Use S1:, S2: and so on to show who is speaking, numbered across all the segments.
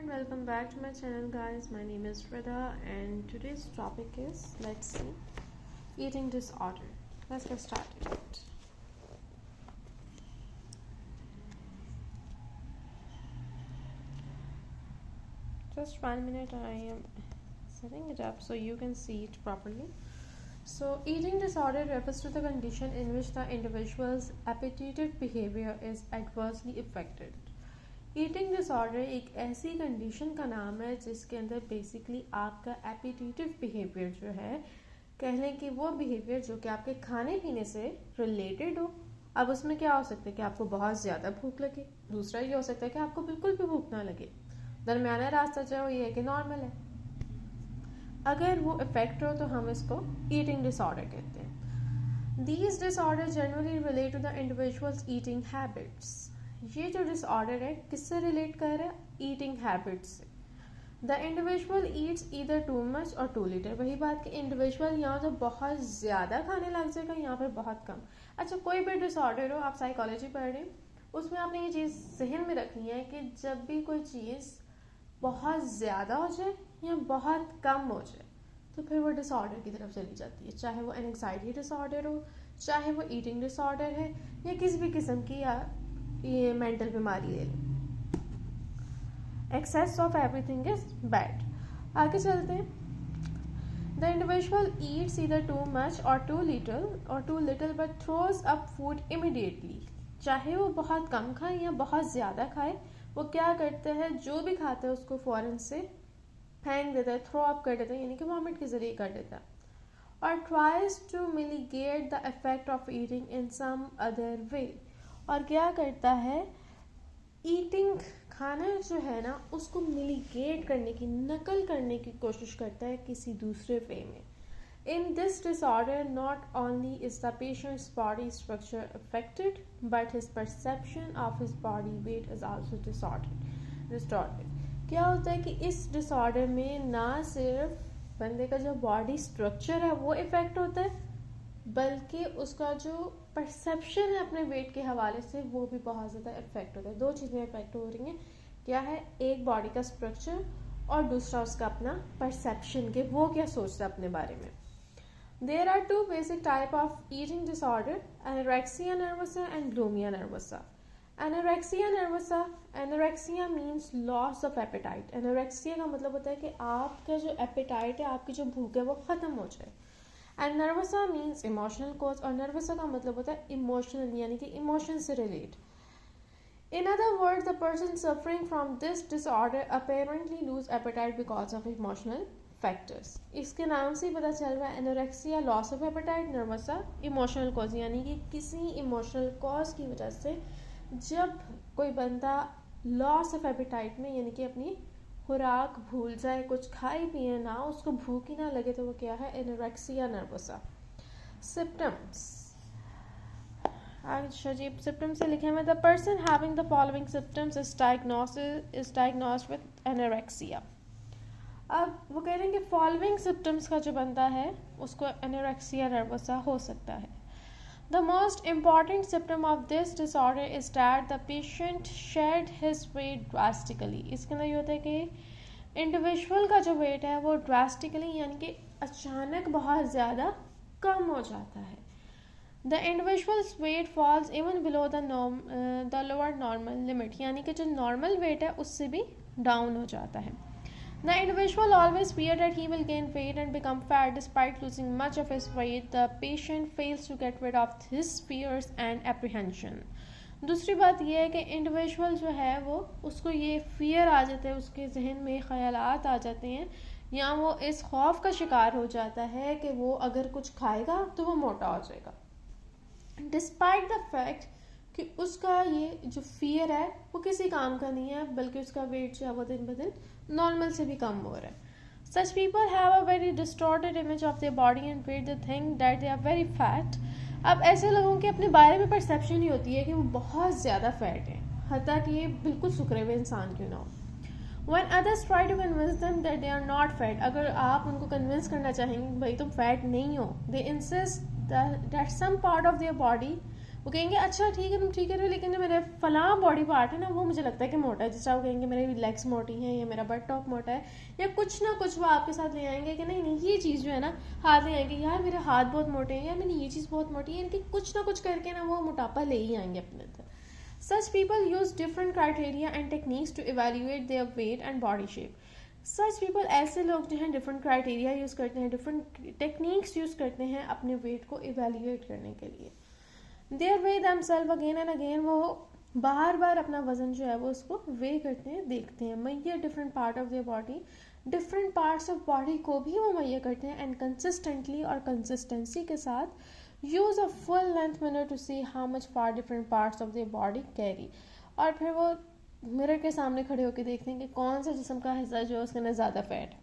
S1: welcome back to my channel guys. My name is Frida and today's topic is, let's see, eating disorder. Let's get started. Just 1 minute, I am setting it up so you can see it properly. So eating disorder refers to the condition in which the individual's appetitive behavior is adversely affected. Eating disorder एक ऐसी condition का नाम है जिसके अंदर basically आपका एपिटेटिव behaviour जो है, कह लें कि वो बिहेवियर जो कि आपके खाने पीने से रिलेटेड हो। अब उसमें क्या हो सकता है कि आपको बहुत ज़्यादा भूख लगे, दूसरा ये हो सकता है कि आपको बिल्कुल भी भूख ना लगे, दरमियाना रास्ता जो है ये है कि नॉर्मल है। अगर वो इफेक्ट हो तो हम इसको ईटिंग डिसऑर्डर कहते हैं। These disorder generally relate to the individuals eating habits. ये जो डिसऑर्डर है किससे रिलेट कर रहा है? ईटिंग हैबिट्स से। The individual eats either too much or too little. वही बात कि इंडिविजुअल यहाँ तो बहुत ज़्यादा खाने लग जाएगा, यहाँ पर बहुत कम। अच्छा, कोई भी डिसऑर्डर हो, आप साइकोलॉजी पढ़ रहे हैं, उसमें आपने ये चीज़ जहन में रखनी है कि जब भी कोई चीज़ बहुत ज़्यादा हो जाए या बहुत कम हो जाए तो फिर वो डिसऑर्डर की तरफ चली जाती है। चाहे वो एंग्जाइटी डिसऑर्डर हो, चाहे वो ईटिंग डिसऑर्डर है या किसी भी किस्म की ये मेंटल बीमारी ले लें। Excess of everything is bad. आगे चलते हैं। The individual eats either too much or too little but throws up food immediately. चाहे वो बहुत कम खाए या बहुत ज़्यादा खाए, वो क्या करते हैं, जो भी खाते हैं उसको फ़ौरन से फेंक देता है, थ्रो अप कर देता है, यानी कि वॉमिट के ज़रिए कर देता है। और tries to mitigate the effect of eating in some other way. और क्या करता है, ईटिंग खाना जो है ना उसको मिटिगेट करने की, नकल करने की कोशिश करता है किसी दूसरे वे में। In this disorder not only is the patients body structure affected but his perception of his body weight is also distorted. क्या होता है कि इस डिसऑर्डर में ना सिर्फ बंदे का जो बॉडी स्ट्रक्चर है वो इफेक्ट होता है, बल्कि उसका जो परसेप्शन है अपने वेट के हवाले से वो भी बहुत ज़्यादा इफेक्ट होता है। दो चीज़ें इफेक्ट हो रही हैं। क्या है? एक बॉडी का स्ट्रक्चर और दूसरा उसका अपना परसेप्शन के वो क्या सोचता है अपने बारे में। There are two basic type of eating disorder, anorexia nervosa and bulimia nervosa. Anorexia means loss of appetite. Anorexia का मतलब होता है कि आपका जो एपेटाइट है, आपकी जो भूख है वो ख़त्म हो जाए। एंड नर्वसा मीन्स इमोशनल कॉज, और नर्वसा का मतलब होता है इमोशनल, यानी कि इमोशन से relate. In other words, the person suffering from this disorder apparently lose appetite because of emotional factors. इसके नाम से ही पता चल रहा है, anorexia loss of appetite, nervosa emotional cause, यानी कि किसी इमोशनल कॉज की वजह से जब कोई बंदा लॉस ऑफ एपेटाइट में, यानी कि अपनी खुराक भूल जाए, कुछ खाए पिए ना, उसको भूख ही ना लगे, तो वो क्या है? एनोरेक्सिया नर्वसा। सिम्पटम्स, अच्छा जी, सिम्पटम से लिखे हैं, the person having the following symptoms is diagnosed with anorexia. अब वो कह रहे हैं कि फॉलोइंग सिम्पटम्स का जो बंदा है उसको एनोरेक्सिया नर्वसा हो सकता है। The most important symptom of this disorder is that the patient shed his weight drastically. इसके अंदर ये होता है कि इंडिविजुअल का जो वेट है वो ड्रास्टिकली, यानी कि अचानक बहुत ज़्यादा कम हो जाता है। The individual's weight falls even below the lower normal limit, यानी कि जो नॉर्मल वेट है उससे भी डाउन हो जाता है। The individual always fears that he will gain weight and become fat. Despite losing much of his weight, the patient fails to get rid of his fears and apprehension. दूसरी बात यह है कि इंडिविजुअल जो है वो, उसको ये फियर आ जाता है, उसके जहन में ख्यालात आ जाते हैं, या वो इस खौफ का शिकार हो जाता है कि वो अगर कुछ खाएगा तो वो मोटा हो जाएगा। डिस्पाइट द फैक्ट कि उसका ये जो फियर है वो किसी काम का नहीं है, बल्कि उसका वेट जो है वो दिन ब दिन नॉर्मल से भी कम हो रहा है। Such people have a very distorted image of their body and weight. They think that they are very fat. अब ऐसे लोगों के अपने बारे में परसेप्शन ही होती है कि वो बहुत ज़्यादा फैट हैं, हत्ता कि ये बिल्कुल सुकरे हुए इंसान क्यों ना हो। When others try to convince them that they are not fat, अगर आप उनको कन्विंस करना चाहेंगे भाई तुम फैट नहीं हो, they insist that some part of their body वो कहेंगे अच्छा ठीक है तुम ठीक कह रहे हो, लेकिन जो मेरा फलां बॉडी पार्ट है ना वो मुझे लगता है कि मोटा है। जैसे आप कहेंगे मेरे लेग्स मोटी हैं या मेरा बट टॉक मोटा है, या कुछ ना कुछ वो आपके साथ ले आएंगे कि नहीं नहीं ये चीज़ जो है ना, हाथ ले आएंगे यार मेरे हाथ बहुत मोटे हैं, यार मेरी ये चीज़ बहुत मोटी है, इनकी कुछ ना कुछ करके ना वो मोटापा ले ही आएंगे अपने अंदर। Such people use different criteria and techniques to evaluate their weight and body shape. Such people, ऐसे लोग जो हैं different criteria use करते हैं, different techniques use करते हैं अपने weight को evaluate करने के लिए. They weigh themselves again and again. वो बार बार अपना वजन जो है वो उसको weigh करते हैं, देखते हैं, measure different part of their body, different parts of body को भी वो measure करते हैं and consistently और consistency के साथ use a full length mirror to see how much far different parts of their body carry. और फिर वो मिरर के सामने खड़े होकर देखते हैं कि कौन सा जिस्म का हिस्सा जो है उसके अंदर ज़्यादा फैट है.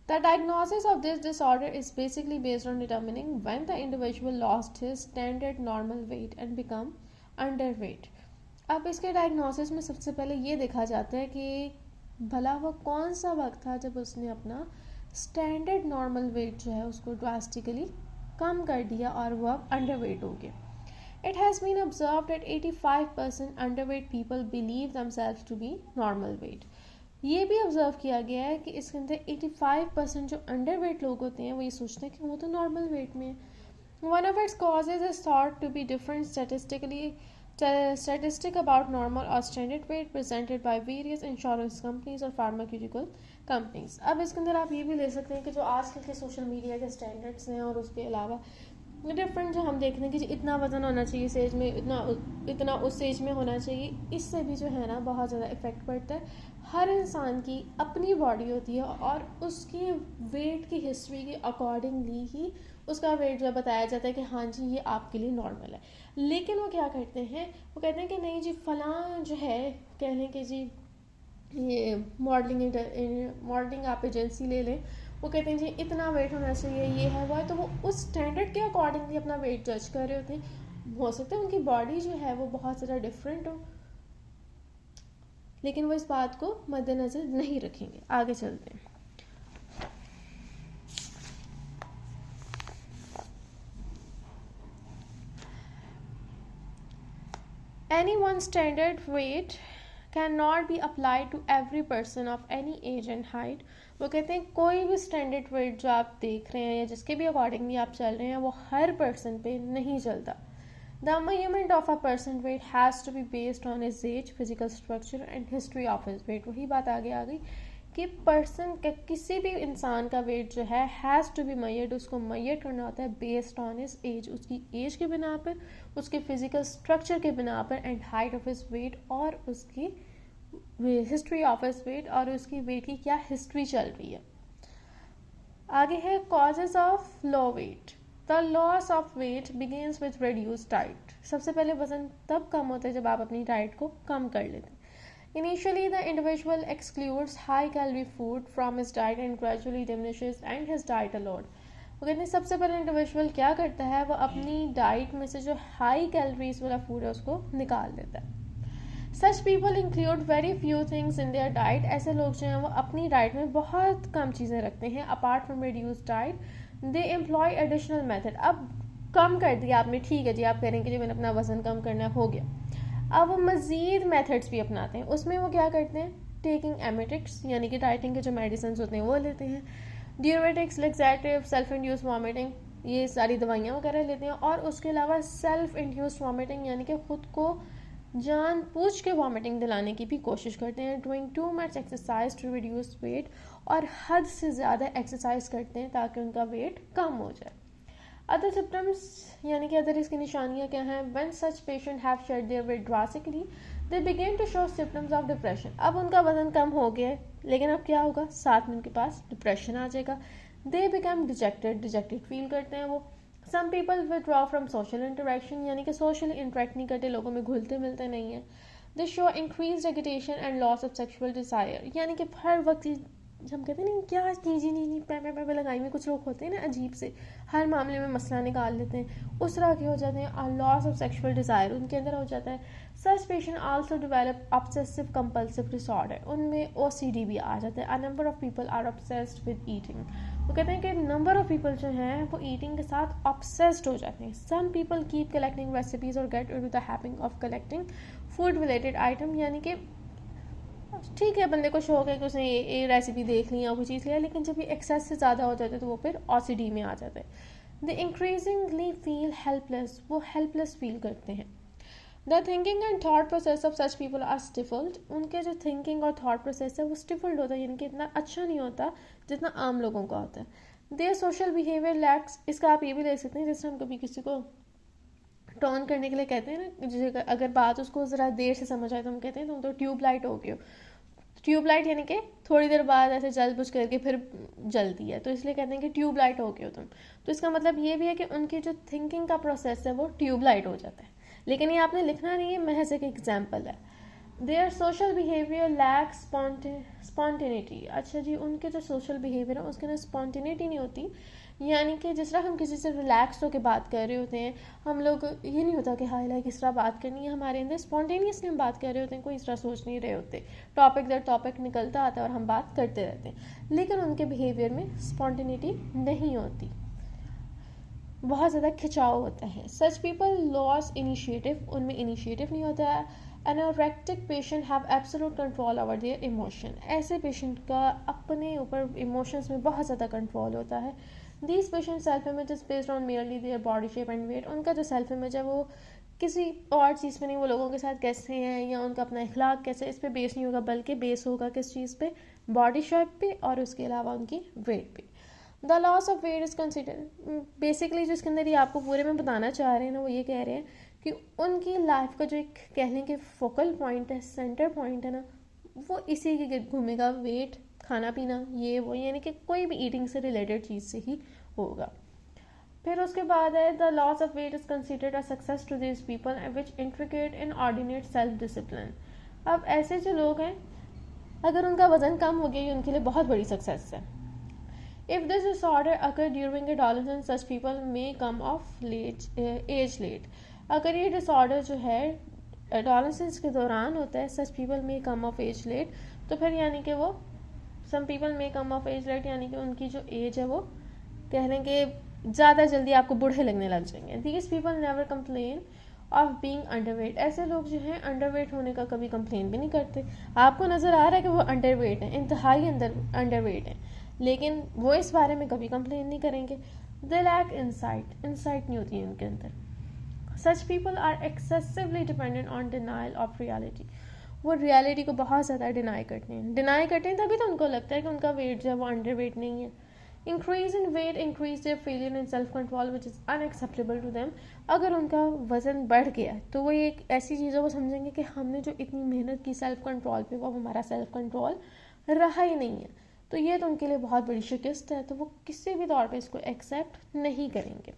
S1: The diagnosis of this disorder is basically based on determining when the individual lost his standard normal weight and become underweight. अब इसके डायग्नोसिस में सबसे पहले ये देखा जाता है कि भला वो कौन सा वक्त था जब उसने अपना स्टैंडर्ड नॉर्मल वेट जो है उसको ड्रास्टिकली कम कर दिया और वो अब अंडरवेट हो गए. It has been observed that 85% underweight people believe themselves to be normal weight. ये भी ऑब्जर्व किया गया है कि इसके अंदर 85% जो अंडरवेट लोग होते हैं वो ये सोचते हैं कि वो तो नॉर्मल वेट में है. One of its causes is thought to be different statistic about normal or standard weight presented by various insurance companies और pharmaceutical companies. अब इसके अंदर आप ये भी ले सकते हैं कि जो आजकल के सोशल मीडिया के स्टैंडर्ड्स हैं और उसके अलावा डिफरेंट जो हम देखते हैं कि इतना वजन होना चाहिए इस एज में, इतना उस एज में होना चाहिए, इससे भी जो है ना बहुत ज़्यादा इफेक्ट पड़ता है. हर इंसान की अपनी बॉडी होती है और उसकी वेट की हिस्ट्री के अकॉर्डिंगली ही उसका वेट जो बताया जाता है कि हाँ जी ये आपके लिए नॉर्मल है. लेकिन वो क्या करते हैं, वो कहते हैं कि नहीं जी फलां जो है, कह लें कि जी ये मॉडलिंग आप एजेंसी ले लें, वो कहते हैं जी इतना वेट होना चाहिए, ये है वो है, तो वो उस स्टैंडर्ड के अकॉर्डिंगली अपना वेट जज कर रहे होते हैं. हो सकता है उनकी बॉडी जो है वो बहुत ज़्यादा डिफरेंट हो, लेकिन वो इस बात को मद्देनज़र नहीं रखेंगे. आगे चलते हैं. Any one standard weight cannot be applied to every person of any age and height. वो कहते हैं कोई भी स्टैंडर्ड वेट जो आप देख रहे हैं या जिसके भी अकॉर्डिंगली आप चल रहे हैं वो हर पर्सन पे नहीं चलता. The measurement of a person weight has to be based on his age, physical structure and history of his weight. वही बात आगे आ गई कि पर्सन का किसी भी इंसान का वेट जो है हैज़ टू बी मेजर्ड, उसको मेजर करना होता है बेस्ड ऑन हिज एज, उसकी एज के बिना पर, उसके फिजिकल स्ट्रक्चर के बिना पर and height of his weight और उसकी हिस्ट्री ऑफ हिज वेट और उसकी वेट की क्या हिस्ट्री चल रही है. आगे है causes of low weight. The loss of weight begins with reduced diet. सबसे पहले वजन तब कम होता है जब आप अपनी डाइट को कम कर लेते हैं. Initially, the individual excludes high-calorie food from his diet and gradually diminishes and his diet alone. वो कहते हैं सबसे पहले इंडिविजुअल क्या करता है, वो अपनी डाइट में से जो हाई कैलोरीज वाला फूड है उसको निकाल देता है. Such people include very few things in their diet. ऐसे लोग जो हैं वो अपनी डाइट में बहुत कम चीज़ें रखते हैं. Apart from reduced diet, they employ additional method. अब कम कर दिया आपने, ठीक है जी, आप कह रहे हैं कि जी मैंने अपना वजन कम करना हो गया. अब वो मज़ीद मेथड्स भी अपनाते हैं. उसमें वो क्या करते हैं, टेकिंग एमेटिक्स यानी कि डाइटिंग के जो मेडिसिन होते हैं वो लेते हैं. ड्यूरेटिक्स, लेक्सेटिव, सेल्फ इंड्यूस वॉमिटिंग, ये सारी दवाइयाँ वगैरह लेते हैं. और उसके अलावा सेल्फ इंड्यूस वॉमिटिंग यानी कि खुद को जान पूछ के वॉमिटिंग दिलाने की भी कोशिश करते हैं. Doing too much exercise to reduce weight, और हद से ज़्यादा एक्सरसाइज करते हैं ताकि उनका वेट कम हो जाए. अदर सिम्टम्स यानी कि अदर इसकी निशानियाँ क्या हैं. When such patient have shed their weight drastically they begin to show symptoms of depression. अब उनका वजन कम हो गया है, लेकिन अब क्या होगा, साथ में उनके पास डिप्रेशन आ जाएगा. दे बिकम डिजेक्टेड फील करते हैं वो. Some people withdraw from social interaction यानी कि सोशल इंटरेक्ट नहीं करते, लोगों में घुलते मिलते नहीं हैं. दे show increase agitation and loss of sexual desire यानी कि हर वक्त हम कहते हैं ना क्या नहीं पे लगाई में, कुछ लोग होते हैं ना अजीब से, हर मामले में मसला निकाल लेते हैं, उस तरह के हो जाते हैं। लॉस ऑफ सेक्सुअल डिज़ायर उनके अंदर हो जाता है। Such patient also develop obsessive compulsive disorder, उनमें OCD भी आ जाता है। A number of people are obsessed with eating, वो कहते हैं कि नंबर ऑफ पीपल जो हैं वो ईटिंग के साथ ऑब्सेस्ड हो जाते हैं। Some people keep collecting recipes और get into the habit of collecting food related item, यानी कि ठीक है बंदे को शौक है कि उसने ये रेसिपी देख ली या कोई चीज़ लिया, लेकिन जब ये एक्सेस से ज़्यादा हो जाता है तो वो फिर OCD में आ जाता है। द इंक्रीजिंगली फील हेल्पलेस, वो हेल्पलेस फील करते हैं। The thinking and thought process of such people are stifled, उनके जो थिंकिंग और थॉट प्रोसेस है वो स्टिफल्ड होता है, यानी कि इतना अच्छा नहीं होता जितना आम लोगों का होता है। देयर सोशल बिहेवियर लैक्स, इसका आप ये भी देख सकते हैं जैसे हम कभी किसी को टर्न करने के लिए कहते हैं ना, जैसे अगर बात उसको ज़रा देर से समझ आए तो हम कहते हैं तुम तो ट्यूबलाइट हो गए हो। ट्यूबलाइट यानी कि थोड़ी देर बाद ऐसे जल बुझ करके फिर जलती है, तो इसलिए कहते हैं कि ट्यूबलाइट हो गए हो तुम। तो इसका मतलब ये भी है कि उनकी जो थिंकिंग का प्रोसेस है वो ट्यूबलाइट हो जाता है, लेकिन ये आपने लिखना नहीं है, महज एक एग्जाम्पल है। Their social behaviour lack spontaneity, अच्छा जी उनके जो सोशल बिहेवियर है उसके अंदर स्पॉन्टेनिटी नहीं होती, यानी कि जिस तरह हम किसी से रिलैक्स होकर बात कर रहे होते हैं, हम लोग ये नहीं होता कि हाई लाइक इस तरह बात करनी है, हमारे अंदर स्पॉन्टेनियसली हम बात कर रहे होते हैं, कोई इस तरह सोच नहीं रहे होते, टॉपिक दर टॉपिक निकलता आता है और हम बात करते रहते हैं। लेकिन उनके बिहेवियर में स्पॉन्टेनिटी नहीं होती, बहुत ज़्यादा खिंचाव होता है। सच पीपल लॉस इनिशिएटिव, उनमें इनिशिएटिव नहीं होता है। Anorectic patient have absolute control over their emotion, ऐसे पेशेंट का अपने ऊपर इमोशंस में बहुत ज़्यादा कंट्रोल होता है। These patient self image is based on merely their body shape and weight, उनका जो सेल्फ इमेज है वो किसी और चीज़ पे नहीं, वो लोगों के साथ कैसे हैं या उनका अपना इखलाक कैसे, इस पे बेस नहीं होगा, बल्कि बेस होगा किस चीज़ पे, बॉडी शेप पे और उसके अलावा उनकी वेट पे। The loss of weight is consider, basically जो इसके अंदर ये आपको पूरे में बताना चाह रहे हैं ना, वो ये कह रहे हैं कि उनकी लाइफ का जो एक कह लें कि फोकल पॉइंट है, सेंटर पॉइंट है ना, वो इसी के घूमेगा, वेट, खाना पीना, ये वो, यानी कि कोई भी ईटिंग से रिलेटेड चीज़ से ही होगा। फिर उसके बाद है the loss of weight is considered a success to this people which intricate in ordinate self discipline. अब ऐसे जो लोग हैं, अगर उनका वजन कम हो गया ये उनके लिए बहुत बड़ी सक्सेस है। If this disorder occur during adolescence, such people may come of age late. अगर ये disorder जो है adolescence के दौरान होता है, such people may come of age late, तो फिर यानी कि वो some people may come of age late, यानी कि उनकी जो एज है वो कह लें कि ज़्यादा जल्दी आपको बूढ़े लगने लग जाएंगे। These people never complain of being underweight, ऐसे लोग जो हैं अंडरवेट होने का कभी कंप्लेन भी नहीं करते। आपको नज़र आ रहा है कि वो अंडरवेट हैं, इंतहाई अंडरवेट हैं, लेकिन वो इस बारे में कभी कंप्लेन नहीं करेंगे। दे लैक इंसाइट, इंसाइट नहीं होती है उनके अंदर। Such people are excessively dependent on denial of reality, वो रियलिटी को बहुत ज़्यादा डिनाई करते हैं तभी तो उनको लगता है कि उनका वेट जो है वो अंडरवेट नहीं है। Increase in weight increase their failure in self control which is unacceptable to them, अगर उनका वज़न बढ़ गया तो वो एक ऐसी चीज़ों को समझेंगे कि हमने जो इतनी मेहनत की सेल्फ कंट्रोल पे, वो हमारा सेल्फ कंट्रोल रहा ही नहीं है, तो ये तो उनके लिए बहुत बड़ी शिकस्त है, तो वो किसी भी तौर पे इसको एक्सेप्ट नहीं करेंगे।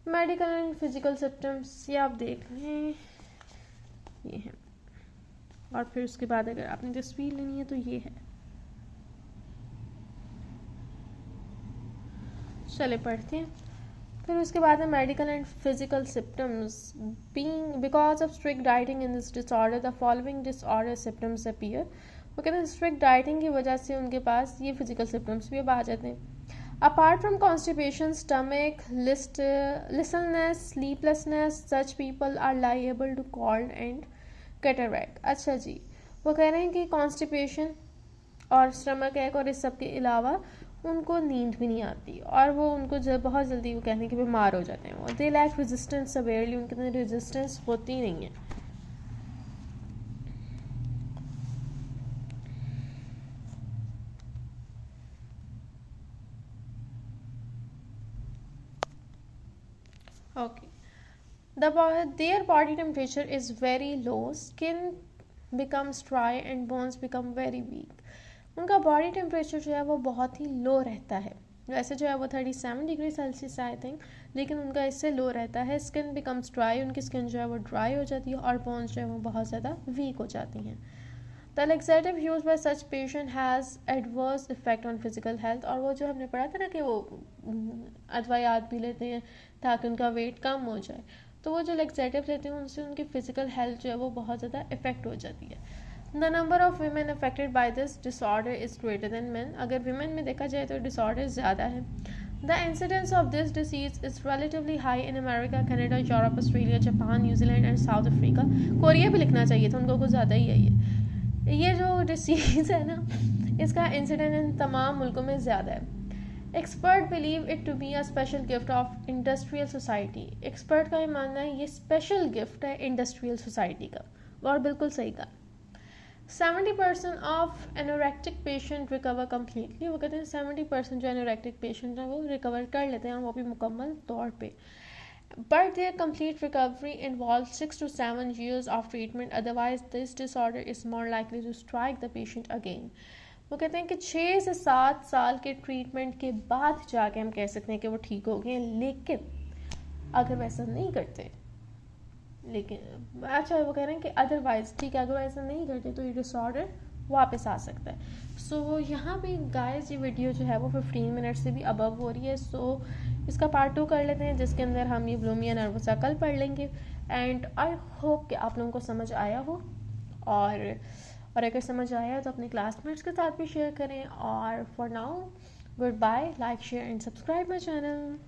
S1: मेडिकल एंड फिजिकल सिम्टम्स ये आप देख लें, ये है, और फिर उसके बाद अगर आपने तस्वीर लेनी है तो ये है। चले पढ़ते हैं। फिर उसके बाद है medical and physical symptoms being because of strict dieting in this disorder the following disorder symptoms appear, वो कहते हैं स्ट्रिक्ट डाइटिंग की वजह से उनके पास ये फिजिकल सिम्टम्स भी अब आ जाते हैं। Apart from constipation, stomach, listlessness, sleeplessness, such people are liable to cold and cataract. अच्छा जी, वो कह रहे हैं कि कॉन्स्टिपेशन और स्टमक एक और इस सब के अलावा उनको नींद भी नहीं आती और वो उनको जब बहुत जल्दी वो कहने के बीमार हो जाते हैं। वो दे लैक रेजिस्टेंस सवेयरली, उनके अंदर रेजिस्टेंस होती नहीं है। Okay, their body temperature is very low, skin becomes dry and bones become very weak. उनका बॉडी टेम्परेचर जो है वो बहुत ही लो रहता है, वैसे जो है वो 37 डिग्री सेल्सियस आई थिंक, लेकिन उनका इससे लो रहता है। स्किन बिकम्स ड्राई, उनकी स्किन जो है वो ड्राई हो जाती है और बोन्स जो है वो बहुत ज़्यादा वीक हो जाती हैं। The laxative use by such patient has adverse effect on physical health. और वो जो हमने पढ़ा था ना कि वो अदवायात भी लेते हैं ताकि उनका वेट कम हो जाए, तो वो जो लैक्सेटिव लेते हैं उनसे उनकी फिजिकल हेल्थ जो है वो बहुत ज़्यादा इफेक्ट हो जाती है। The number of women affected by this disorder is greater than man. अगर वीमेन में देखा जाए तो डिसऑर्डर ज़्यादा है। The incidence of this disease is relatively high in America, Canada, Europe, Australia, Japan, New Zealand and south Africa. Korea भी लिखना चाहिए था, उनको कुछ ज़्यादा ही है ये जो डिसीज़ है ना, इसका इंसिडेंट इन तमाम मुल्कों में ज़्यादा है। Expert believe it to be a special gift of industrial society. Expert का ये मानना है ये स्पेशल गिफ्ट है इंडस्ट्रियल सोसाइटी का, और बिल्कुल सही कहा। 70% of anorectic patient recover completely. वो कहते हैं 70% जो एनोरेक्टिक पेशेंट हैं वो रिकवर कर लेते हैं, वो भी मुकम्मल तौर पे। But their complete recovery involves 6 to 7 years of treatment. Otherwise, this disorder is more likely to strike the patient again. वो कहते हैं कि 6 से 7 साल के ट्रीटमेंट के बाद जाके हम कह सकते हैं कि वो ठीक हो गए, लेकिन अगर वैसा नहीं करते, लेकिन अच्छा वो कह रहे हैं कि अदरवाइज ठीक है, अगर वैसा नहीं करते तो ये डिसऑर्डर वापस आ सकता है। सो यहाँ पे गाइस ये वीडियो जो है वो 15 मिनट से भी अबव हो रही है। सो इसका पार्ट 2 कर लेते हैं, जिसके अंदर हम ये ब्लूमिया नर्वोसा कल पढ़ लेंगे। एंड आई होप कि आप लोगों को समझ आया हो, और अगर समझ आया तो अपने क्लासमेट्स के साथ भी शेयर करें। और for now good bye, like share and subscribe my channel.